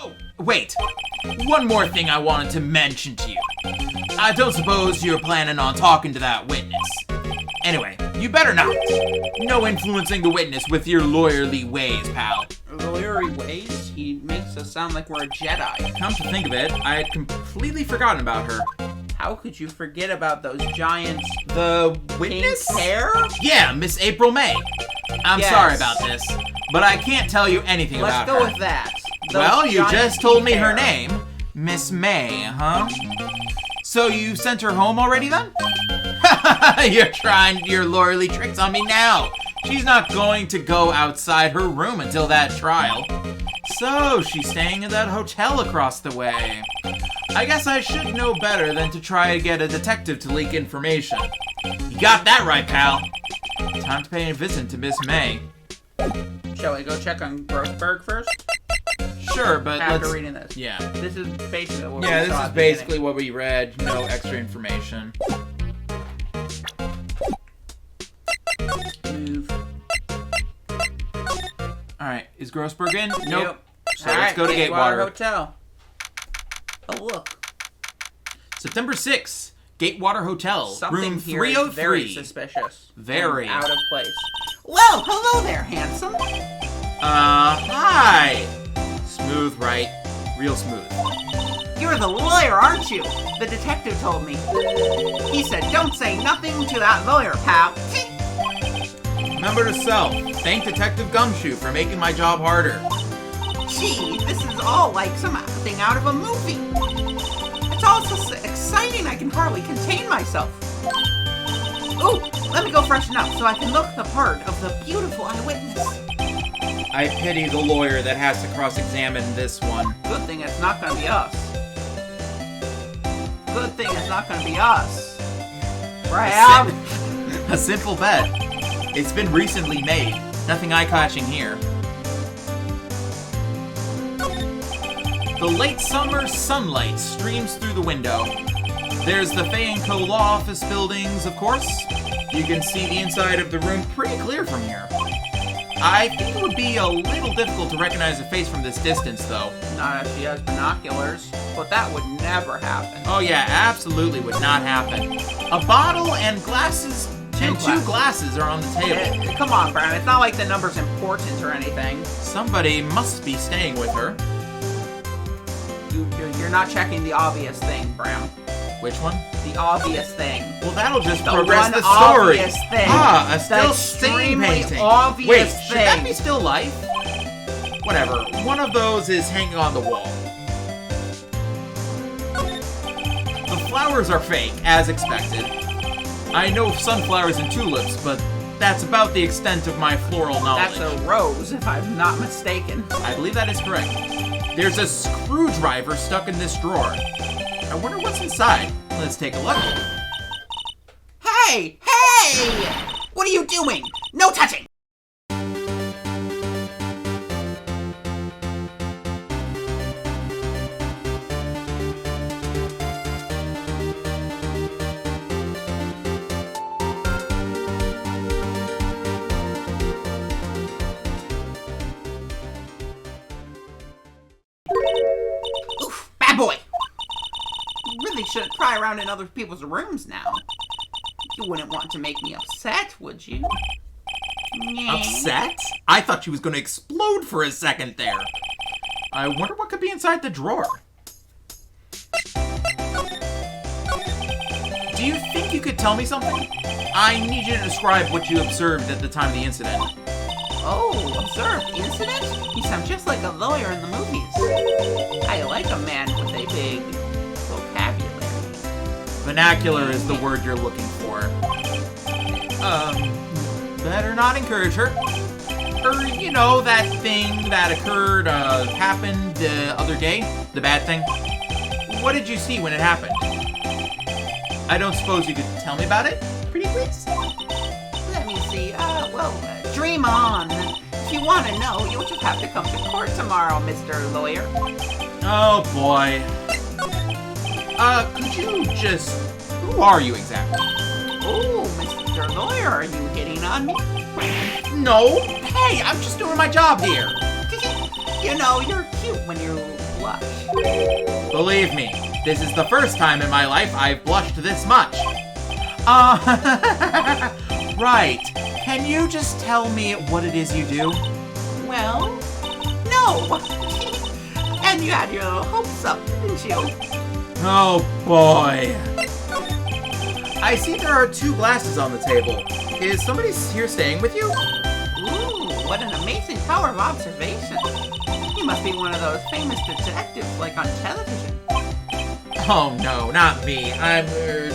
Oh, wait. One more thing I wanted to mention to you. I don't suppose you're planning on talking to that witness. Anyway, you better not. No influencing the witness with your lawyerly ways, pal. Lawyerly ways? He makes us sound like we're a Jedi. Come to think of it, I had completely forgotten about her. How could you forget about those giants? The witness? Pink hair? Yeah, Miss April May. I'm Yes. sorry about this, but I can't tell you anything about her. Let's go with that. Those Well, you giant just told me pink her hair. name. Miss May, huh? So you sent her home already then? You're trying your lawyerly tricks on me now. She's not going to go outside her room until that trial. So she's staying in that hotel across the way. I guess I should know better than to try to get a detective to leak information. You got that right, pal. Time to pay a visit to Miss May. Shall we go check on Grossberg first? Sure, but After let's... reading this. Yeah. This is basically what we Yeah, saw this at is the basically beginning. what we read. No extra information. Move. Alright, is Grossberg in? Nope. Yep. So let's go to Gateway Gatewater. Hotel. Oh, look. September 6th, Gatewater Hotel, Something room here is 303. very suspicious. Very. And out of place. Well, hello there, handsome. Hi. Smooth, right? Real smooth. You're the lawyer, aren't you? The detective told me. He said, don't say nothing to that lawyer, pal. Remember to self. Thank Detective Gumshoe for making my job harder. Gee, this is all like something out of a movie. It's all so exciting I can hardly contain myself. Ooh, let me go freshen up so I can look the part of the beautiful eyewitness. I pity the lawyer that has to cross-examine this one. Good thing it's not gonna be us. Good thing it's not gonna be us. Graham! A simple bet. It's been recently made. Nothing eye-catching here. The late summer sunlight streams through the window. There's the Fay & Co. law office buildings, of course. You can see the inside of the room pretty clear from here. I think it would be a little difficult to recognize a face from this distance, though. Not if she has binoculars, but that would never happen. Oh yeah, absolutely would not happen. A bottle and glasses, two glasses are on the table. Come on, Brown, it's not like the number's important or anything. Somebody must be staying with her. You're not checking the obvious thing, Brown. Which one? The obvious thing. Well, that'll just The progress one the story. obvious thing. Ah, a The still stain extremely painting. obvious Wait, should that thing. be still life? Whatever. One of those is hanging on the wall. The flowers are fake, as expected. I know of sunflowers and tulips, but that's about the extent of my floral knowledge. That's a rose, if I'm not mistaken. I believe that is correct. There's a screwdriver stuck in this drawer. I wonder what's inside. Let's take a look. Hey! Hey! What are you doing? No touching! Oof, bad boy! You really shouldn't pry around in other people's rooms now. You wouldn't want to make me upset, would you? Nyeh. Upset? I thought she was going to explode for a second there. I wonder what could be inside the drawer. Do you think you could tell me something? I need you to describe what you observed at the time of the incident. Oh, observed incident? You sound just like a lawyer in the movies. I like a man with a big vocabulary. Vernacular is the word you're looking for. Better not encourage her. Or, you know, that thing that occurred, happened the other day? The bad thing? What did you see when it happened? I don't suppose you could tell me about it? Pretty please? Let me see. Dream on. If you want to know, you'll just have to come to court tomorrow, Mr. Lawyer. Oh, boy. Could you just... Who are you exactly? Oh, Mr. Lawyer, are you hitting on me? No. Hey, I'm just doing my job here. You know, you're cute when you blush. Believe me, this is the first time in my life I've blushed this much. Right. Can you just tell me what it is you do? Well, no. And you had your little hopes up, didn't you? Oh, boy. I see there are 2 glasses on the table. Is somebody here staying with you? Ooh, what an amazing power of observation. You must be one of those famous detectives like on television. Oh, no, not me. I'm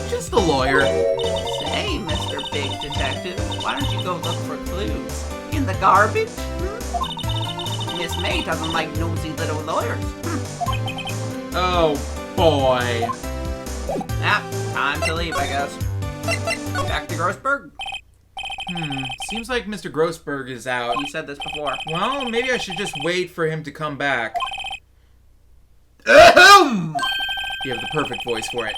just a lawyer. Say, Mr. Big Detective, why don't you go look for clues? In the garbage? Miss May doesn't like nosy little lawyers. Oh, boy. Time to leave, I guess. Back to Grossberg? Seems like Mr. Grossberg is out. You said this before. Well, maybe I should just wait for him to come back. Ahem! You have the perfect voice for it.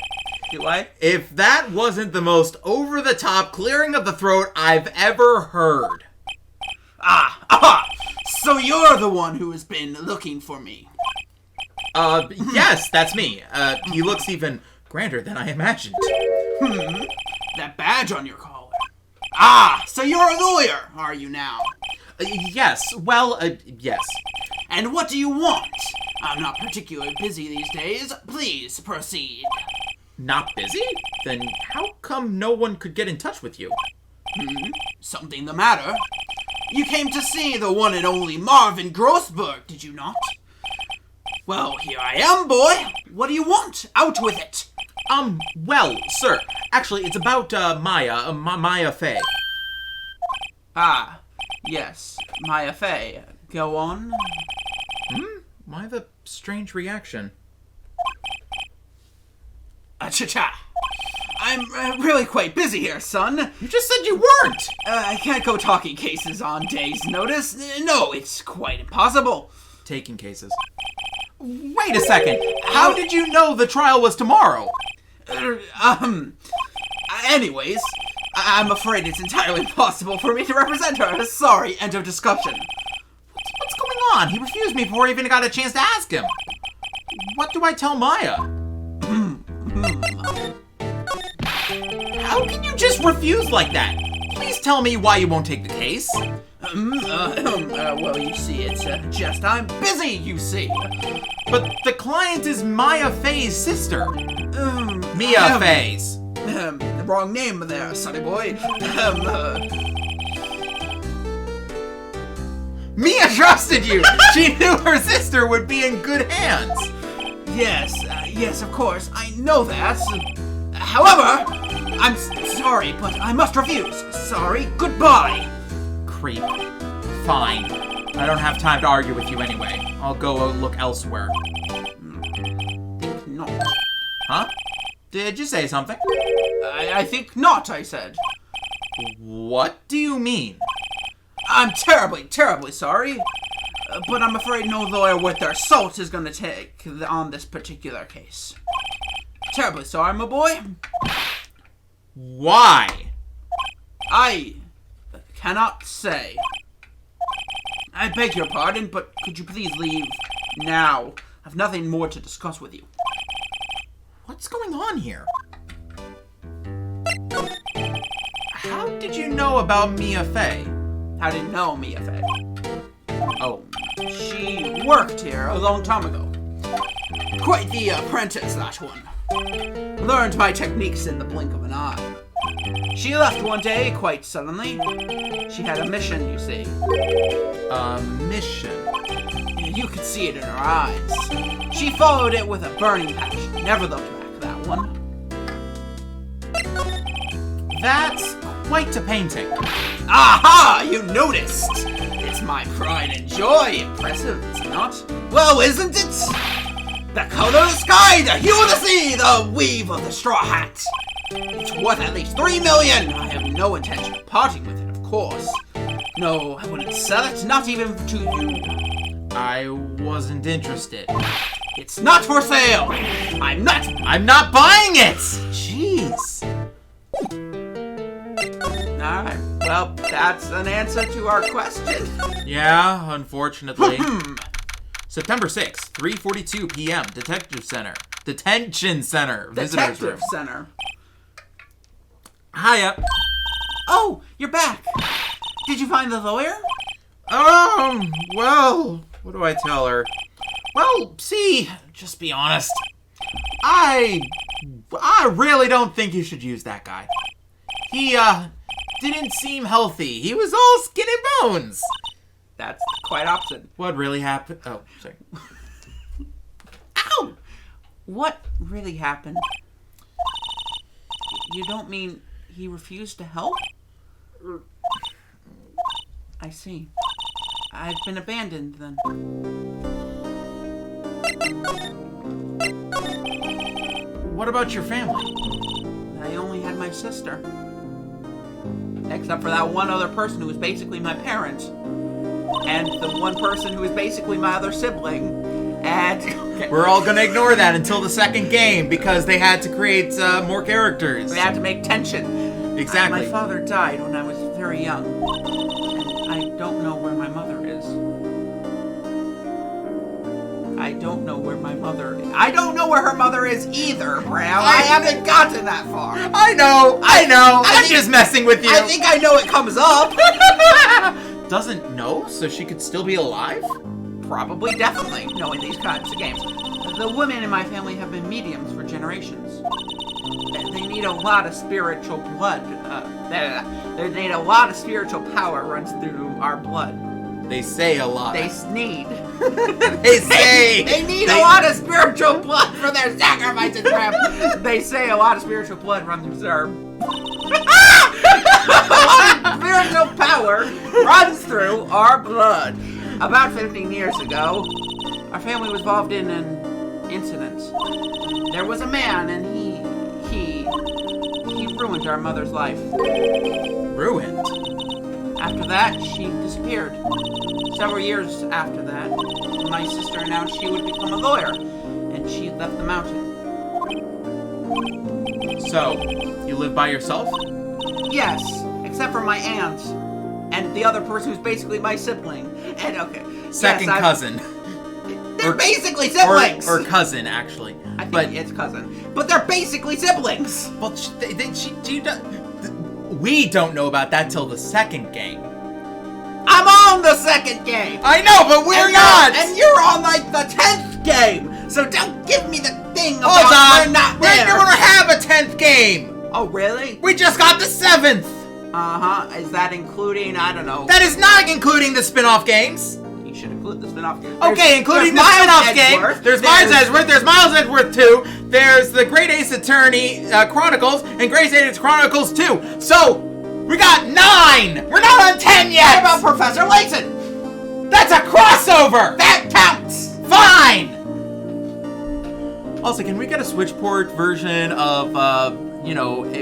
Do I? If that wasn't the most over-the-top clearing of the throat I've ever heard. So you're the one who has been looking for me. Yes, that's me. He looks even grander than I imagined. That badge on your collar. So you're a lawyer, are you now? Yes, well, yes. And what do you want? I'm not particularly busy these days. Please proceed. Not busy? Then how come no one could get in touch with you? Something the matter? You came to see the one and only Marvin Grossberg, did you not? Well, here I am, boy. What do you want? Out with it. Well, sir, actually, it's about, Maya, Maya Fey. Yes, Maya Fey. Go on. Why the strange reaction? Cha-cha. I'm really quite busy here, son. You just said you weren't! I can't go talking cases on days' notice. No, it's quite impossible. Taking cases. Wait a second. How did you know the trial was tomorrow? Anyways, I'm afraid it's entirely impossible for me to represent her. Sorry, end of discussion. What's going on? He refused me before I even got a chance to ask him. What do I tell Maya? How can you just refuse like that? Please tell me why you won't take the case. Well, you see, it's just I'm busy, you see. But the client is Maya Fey's sister. Mia Fey's. The wrong name there, sonny boy. Mia trusted you! She knew her sister would be in good hands! Yes, of course, I know that. However, I'm sorry, but I must refuse. Sorry, goodbye. Creep. Fine. I don't have time to argue with you anyway. I'll go look elsewhere. Think not. Huh? Did you say something? I think not, I said. What do you mean? I'm terribly, terribly sorry. But I'm afraid no lawyer worth their salt is going to take on this particular case. Terribly sorry, my boy. Why? I cannot say. I beg your pardon, but could you please leave now? I've nothing more to discuss with you. What's going on here? How did you know about Mia Fey? How did you know Mia Fey? Oh. She worked here a long time ago. Quite the apprentice, that one. Learned my techniques in the blink of an eye. She left one day quite suddenly. She had a mission, you see. A mission? You could see it in her eyes. She followed it with a burning passion. Never looked back, that one. That's quite a painting. Aha! You noticed! It's my pride and joy. Impressive, is it not? Well, isn't it? The color of the sky, the hue of the sea, the weave of the straw hat. It's worth at least $3 million. I have no intention of parting with it, of course. No, I wouldn't sell it, not even to you. I wasn't interested. It's not for sale. I'm not buying it! Jeez. Alright, well, that's an answer to our question. Yeah, unfortunately. September 6th, 3:42 p.m. Detention Center. Visitors room. Detective Center. Hiya. Oh, you're back. Did you find the lawyer? Well, what do I tell her? Well, see, just be honest. I really don't think you should use that guy. He, didn't seem healthy. He was all skin and bones. That's quite opposite. What really happened? Oh, sorry. Ow! What really happened? You don't mean he refused to help? I see. I've been abandoned then. What about your family? I only had my sister. Except for that one other person who was basically my parent. And the one person who was basically my other sibling. And we're all gonna ignore that until the second game because they had to create more characters. we had to make tension. Exactly. My father died when I was very young. And I don't know where my mother is. I don't know where my mother is. I don't know where her mother is either, Bram. I haven't gotten that far. I know. I'm just messing with you. I think I know it comes up. Doesn't know, so she could still be alive? Probably, definitely, knowing these kinds of games. The women in my family have been mediums for generations. They need a lot of spiritual blood. They need a lot of spiritual power runs through our blood. They say a lot. They need. They need a lot of spiritual blood for their sacrifices, Bram. They say a lot of spiritual blood runs through our... A lot of spiritual power runs through our blood. About 15 years ago, our family was involved in an incident. There was a man, and he ruined our mother's life. Ruined? After that, she disappeared. Several years after that, my sister announced she would become a lawyer, and she left the mountain. So, you live by yourself? Yes, except for my aunt and the other person who's basically my sibling. And okay, second cousin. They're basically siblings. Or cousin, actually. I think it's cousin, but they're basically siblings. Well, we don't know about that till the second game. I'm on the second game. I know, but we're not. And you're on like the 10th game. So don't give me the thing about we're not there. We're gonna have a 10th game. Oh, really? We just got the 7th. Uh-huh. Is that including, I don't know. That is not including the spin-off games. You should include the spin-off games. Okay, including the spin-off game. There's Miles Edgeworth, there's Miles Edgeworth 2, there's the Great Ace Attorney Chronicles, and Great Ace Chronicles 2. So, we got 9! We're not on 10 yet! What about Professor Layton? That's a crossover! That counts! Fine! Also, can we get a Switchport version of,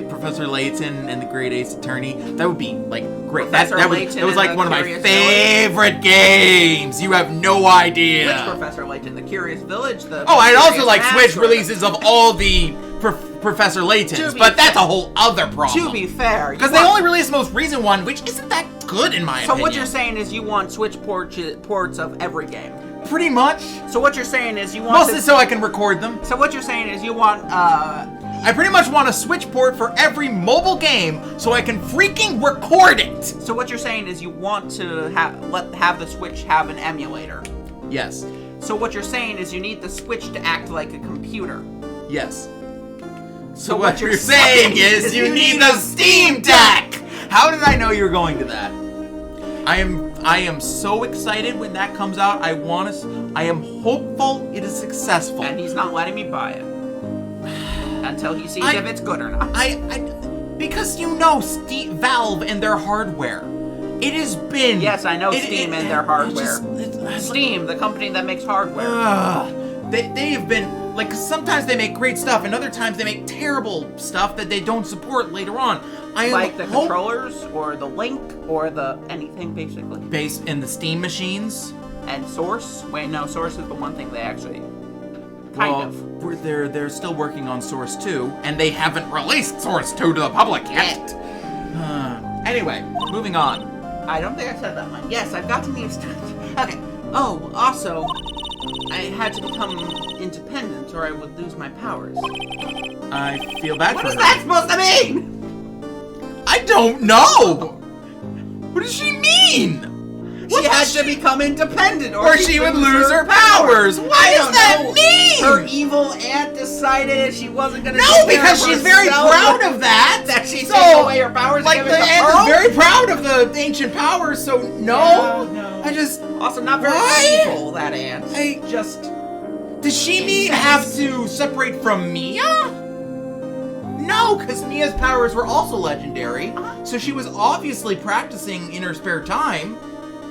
Professor Layton and the Great Ace Attorney? That would be, like, great. That was like one of my favorite games. You have no idea. Which Professor Layton? The Curious Village? I'd also like Switch releases of all the Professor Laytons, but that's a whole other problem. To be fair. Because they only released the most recent one, which isn't that good in my opinion. So what you're saying is you want Switch ports of every game? Pretty much. So what you're saying is you want... Mostly so I can record them. So what you're saying is you want, I pretty much want a Switch port for every mobile game so I can freaking record it. So what you're saying is you want to have the Switch have an emulator. Yes. So what you're saying is you need the Switch to act like a computer. Yes. So what you're saying is you need the Steam Deck. How did I know you were going to that? I am so excited when that comes out. I am hopeful it is successful. And he's not letting me buy it. Until he sees if it's good or not. Because Valve and their hardware. It has been... Yes, I know Steam and their hardware. Steam, the company that makes hardware. They have been... Like, sometimes they make great stuff, and other times they make terrible stuff that they don't support later on. Like the controllers, or the Link, or the anything, basically. Based in the Steam machines. And Source? Wait, no, Source is the one thing they actually... They're still working on Source 2, and they haven't released Source 2 to the public yet. Anyway, moving on. I don't think I said that one. Yes, I've got to use... Okay. Oh, also, I had to become independent or I would lose my powers. I feel bad for her. What is that supposed to mean? I don't know! What does she mean? She had to become independent or she would lose her powers. What does that mean? Her evil aunt decided she wasn't going to No, because she's very proud of that. That she took away her powers. Like, the aunt is very proud of the ancient powers, so no. Yeah, no. I just... Also, not very evil, that aunt. Just... Does she have to separate from Mia? No, because Mia's powers were also legendary, so she was obviously practicing in her spare time.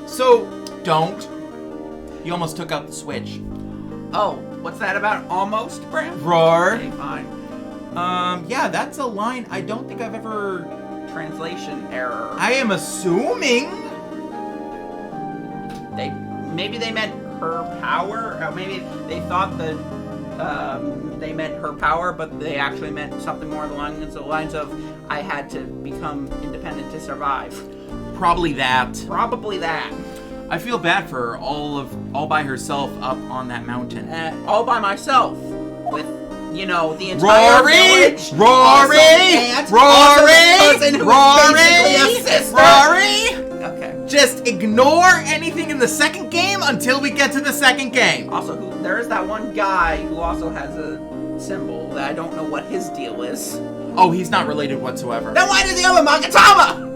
So, don't. You almost took out the switch. Oh, what's that about? Almost, Bram? Roar. Okay, fine. Yeah, that's a line I don't think I've ever... Translation error. I am assuming... Maybe they meant her power? Or maybe they thought that they meant her power, but they actually meant something more along the lines of, I had to become independent to survive. Probably that. Probably that. I feel bad for her, all by herself up on that mountain. All by myself. With, the entire village. Rory! Okay. Just ignore anything in the second game until we get to the second game. Also, there is that one guy who also has a symbol that I don't know what his deal is. Oh, he's not related whatsoever. Then why does he have a Magatama?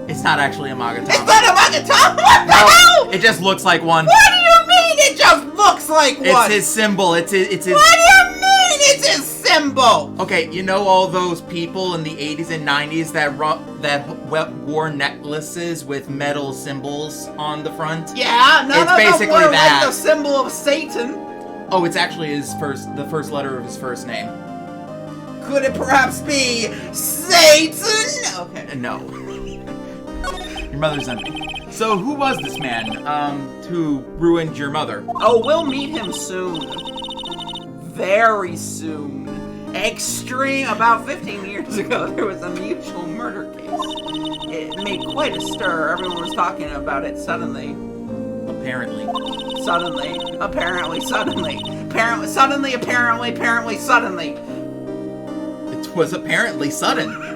It's not actually a Magatama. It's not a Magatama? What the hell? It just looks like one. What do you mean it just looks like one? It's his symbol. It's his... What do you mean it's his symbol? Okay, you know all those people in the 80s and 90s that wore necklaces with metal symbols on the front? Yeah, none it's of basically them were that. like the symbol of Satan. Oh, it's actually the first letter of his first name. Could it perhaps be Satan? Okay. No. Your mother's enemy. So who was this man, who ruined your mother? Oh, we'll meet him soon. Very soon. About 15 years ago, there was a mutual murder case. It made quite a stir. Everyone was talking about it suddenly. Apparently. It was apparently sudden.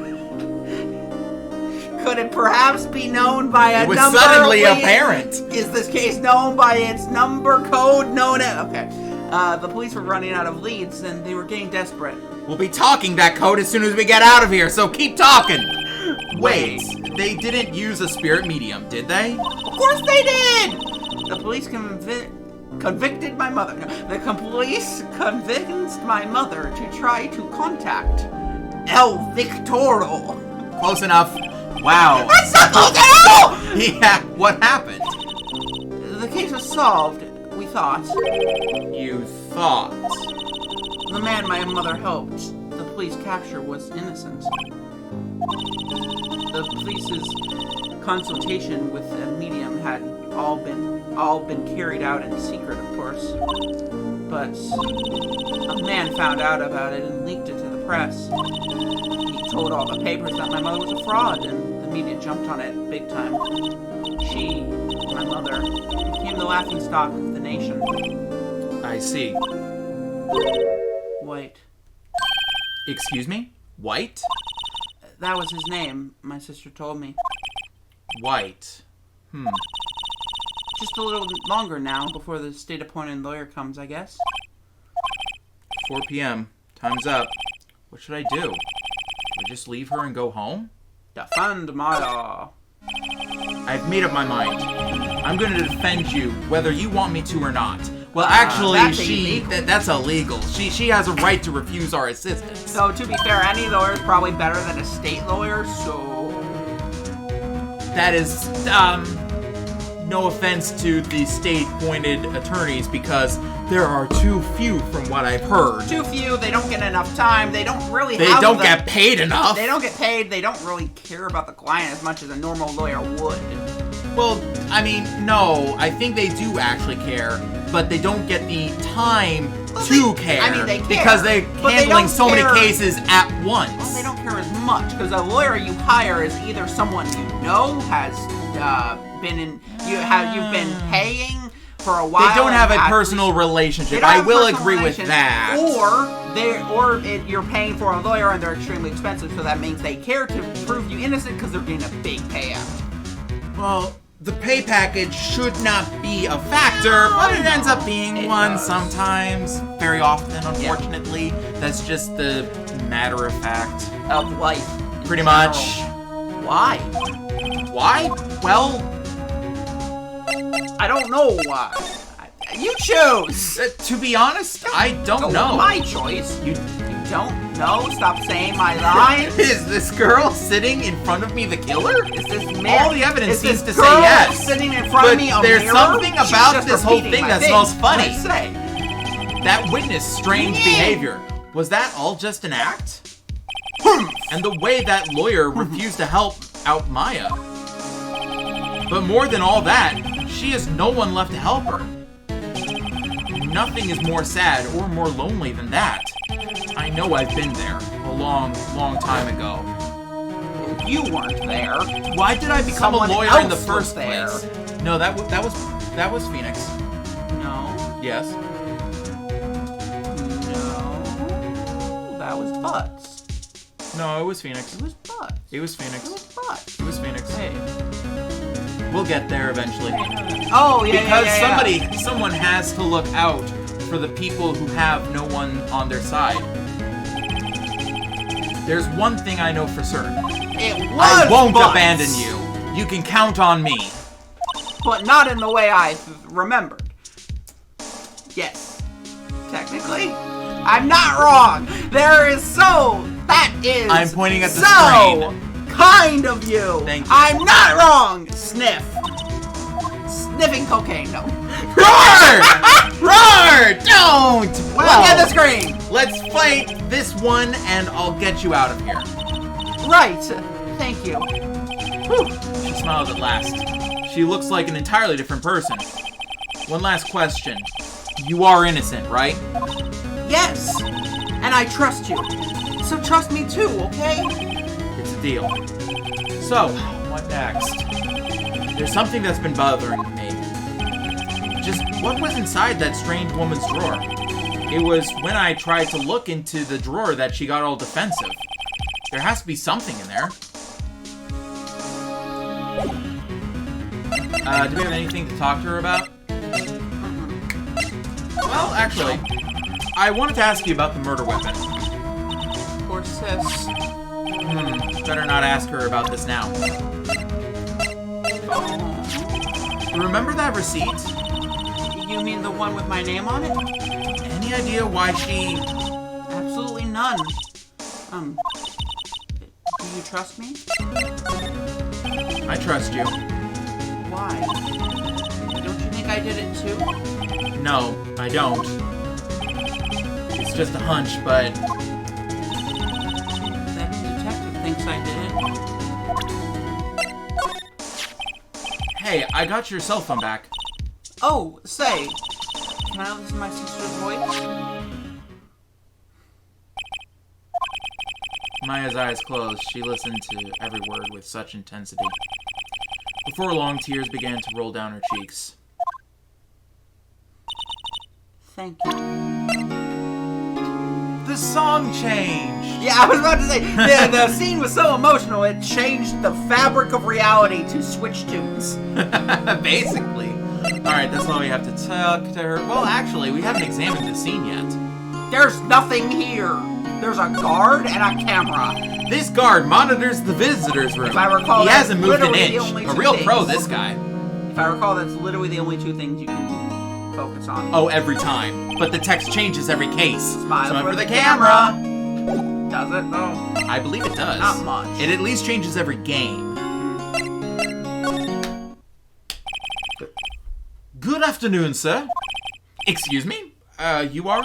Could it perhaps be known by a number? It was suddenly apparent. Is this case known by its number code known as... Okay. The police were running out of leads and they were getting desperate. We'll be talking that code as soon as we get out of here, so keep talking. Wait, they didn't use a spirit medium, did they? Of course they did! The police convicted my mother. The police convinced my mother to try to contact El Victoro. Close enough. Wow. That's not close at all! Yeah, what happened? The case was solved, we thought. You thought? The man my mother helped, the police capture, was innocent. The police's consultation with the medium had all been carried out in secret, of course. But a man found out about it and leaked it to the press. He told all the papers that my mother was a fraud, and the media jumped on it big time. She, my mother, became the laughingstock of the nation. I see. White. Excuse me? White? That was his name, my sister told me. White. Just a little longer now, before the state-appointed lawyer comes, I guess. 4 p.m. Time's up. What should I do? I just leave her and go home? Defend Maya. I've made up my mind. I'm going to defend you, whether you want me to or not. Well, actually, that's illegal. She has a right to refuse our assistance. So, to be fair, any lawyer is probably better than a state lawyer, so... That is, no offense to the state-appointed attorneys, because there are too few from what I've heard. Too few, they don't get enough time, they don't really They don't get paid enough. They don't get paid, they don't really care about the client as much as a normal lawyer would. Well, I mean, no, I think they do actually care, but they don't get the time to care. I mean, they care. Because they're handling so many cases at once. Well, they don't care as much, because a lawyer you hire is either someone you know has you've been paying for a while. They don't have a and personal relationship. they don't I have a will personal agree with relationship, that. You're paying for a lawyer and they're extremely expensive, so that means they care to prove you innocent because they're getting a big payout. Well, the pay package should not be a factor, but it ends up being one does. sometimes. Very often, unfortunately. That's just the matter of fact. Of life. Pretty much. Why? Why? Well, I don't know why. You choose. to be honest, I don't know. My choice. You don't know? Stop saying my lines. Is this girl sitting in front of me the killer? Is this mirror? All the evidence Is seems this to say girl yes. sitting in front But of me a there's mirror? something She's about just this whole repeating thing my that thing. smells funny. What'd I say? That witness' strange behavior. Was that all just an act? And the way that lawyer refused to help out Maya. But more than all that, she has no one left to help her. Nothing is more sad or more lonely than that. I know I've been there a long, long time ago. You weren't there. Why did I become Someone a lawyer in the else first was there. place? No, that was Phoenix. No. Yes. No. That was Butts. No, it was Phoenix. It was Butts. It was Phoenix. It was Butts. It was Phoenix. Hey. We'll get there eventually. Oh, yeah, Because someone has to look out for the people who have no one on their side. There's one thing I know for certain. It was I won't Butts, abandon you. You can count on me. but not in the way I remembered. Yes. Technically, I'm not wrong. That is I'm pointing at the so screen. kind of you. Thank you. I'm not wrong. Sniff. Sniffing cocaine, no. Roar! Roar! Don't! Look at the screen. Let's fight this one and I'll get you out of here. Right. Thank you. Whew. She smiles at last. She looks like an entirely different person. One last question. You are innocent, right? Yes. And I trust you. So trust me too, okay? It's a deal. So, what next? There's something that's been bothering me. Just what was inside that strange woman's drawer? It was when I tried to look into the drawer that she got all defensive. There has to be something in there. Do we have anything to talk to her about? Well, actually, I wanted to ask you about the murder weapon. Poor sis. Better not ask her about this now. Oh. Remember that receipt? You mean the one with my name on it? Any idea why she... Absolutely none. Do you trust me? I trust you. Why? Don't you think I did it too? No, I don't. It's just a hunch, but... That detective thinks I did it. Hey, I got your cell phone back. Oh, say, can I listen to my sister's voice? Maya's eyes closed. She listened to every word with such intensity. Before long, tears began to roll down her cheeks. Thank you. The song changed! Yeah, I was about to say, the scene was so emotional, it changed the fabric of reality to switch tunes. Basically. Alright, that's all we have to talk to her. Well, actually, we haven't examined the scene yet. There's nothing here. There's a guard and a camera. This guard monitors the visitor's room. If I recall, he hasn't moved an literally the inch. only A two real things. pro, this guy. If I recall, that's literally the only two things you can focus on. Oh, every time. But the text changes every case. Smile for for the the camera. Does it, though? I believe it does. Not much. It at least changes every game. Good afternoon, sir. Excuse me? You are?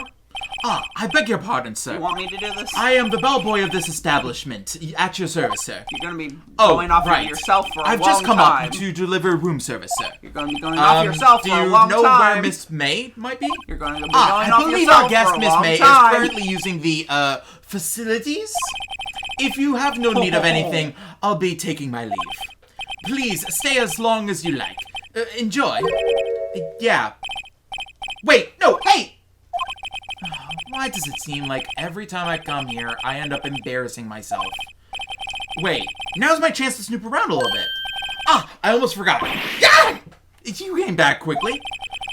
I beg your pardon, sir. You want me to do this? I am the bellboy of this establishment. At your service, sir. You're going to be Oh, going off right. of yourself for a I've long just come time. up to deliver room service, sir. You're going to be going off yourself do for a you long know time. where Miss May might be? You're going to be going I off believe yourself our guest, for a Miss long May, time. is currently using the, facilities. If you have no need of anything, I'll be taking my leave. Please, stay as long as you like. Enjoy. Yeah, Wait, no, hey! Why does it seem like every time I come here, I end up embarrassing myself? Wait, now's my chance to snoop around a little bit. Ah, I almost forgot. Yeah! You came back quickly.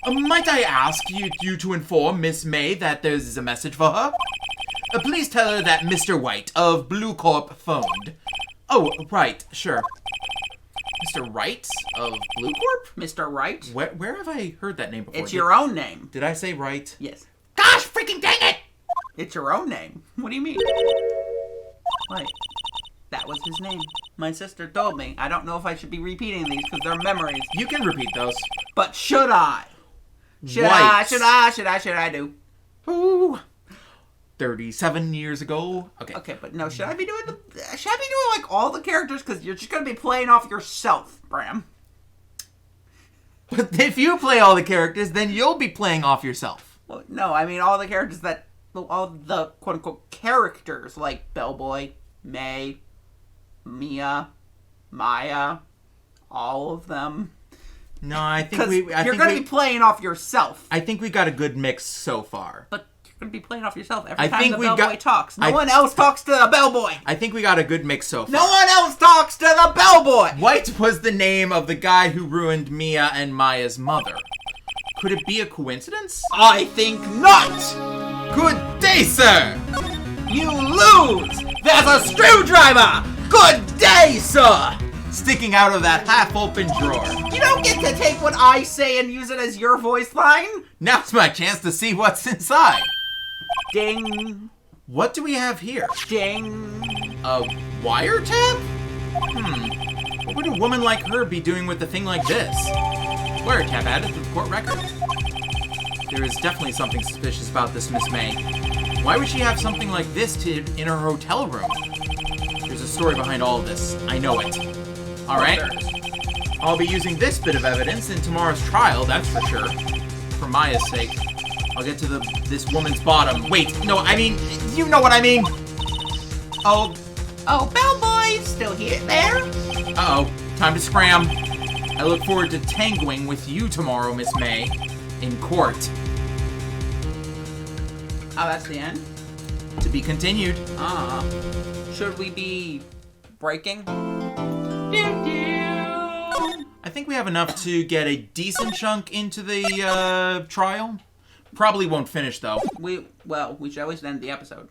Might I ask you to inform Miss May that there's a message for her? Please tell her that Mr. White of Blue Corp phoned. Oh, right, sure. Mr. Wright of Blue Corp? Mr. Wright? Where have I heard that name before? It's your own name. Did I say right? Yes. Gosh, freaking dang it! It's your own name. What do you mean? Wait. That was his name. My sister told me. I don't know if I should be repeating these because they're memories. You can repeat those. But should I? Should I do? Ooh. 37 years ago. Okay. Okay, but no, should I be doing like all the characters? Because you're just going to be playing off yourself, Bram. But if you play all the characters, then you'll be playing off yourself. Well, no, I mean all the characters all the quote-unquote characters, like Bellboy, May, Mia, Maya, all of them. No, I think you're going to be playing off yourself. I think we got a good mix so far. But you're going to be playing off yourself every time the Bellboy talks. No one else talks to the Bellboy. I think we got a good mix so far. No one else talks to the Bellboy. White was the name of the guy who ruined Mia and Maya's mother. Could it be a coincidence? I think not. Good day, sir. You lose. There's a screwdriver. Good day, sir. Sticking out of that half-open drawer. You don't get to take what I say and use it as your voice line. Now's my chance to see what's inside. Ding. What do we have here? Ding. A wiretap? What would a woman like her be doing with a thing like this? Wiretap added to the court record. There is definitely something suspicious about this Miss May. Why would she have something like this in her hotel room? There's a story behind all of this. I know it. All right. I'll be using this bit of evidence in tomorrow's trial, that's for sure. For Maya's sake. I'll get to this woman's bottom. Wait, no, I mean, you know what I mean. Oh, Bellboy's still here there? Uh-oh, time to scram. I look forward to tangoing with you tomorrow, Miss May, in court. Oh, that's the end? To be continued. Should we be breaking? I think we have enough to get a decent chunk into the trial. Probably won't finish, though. We should always end the episode.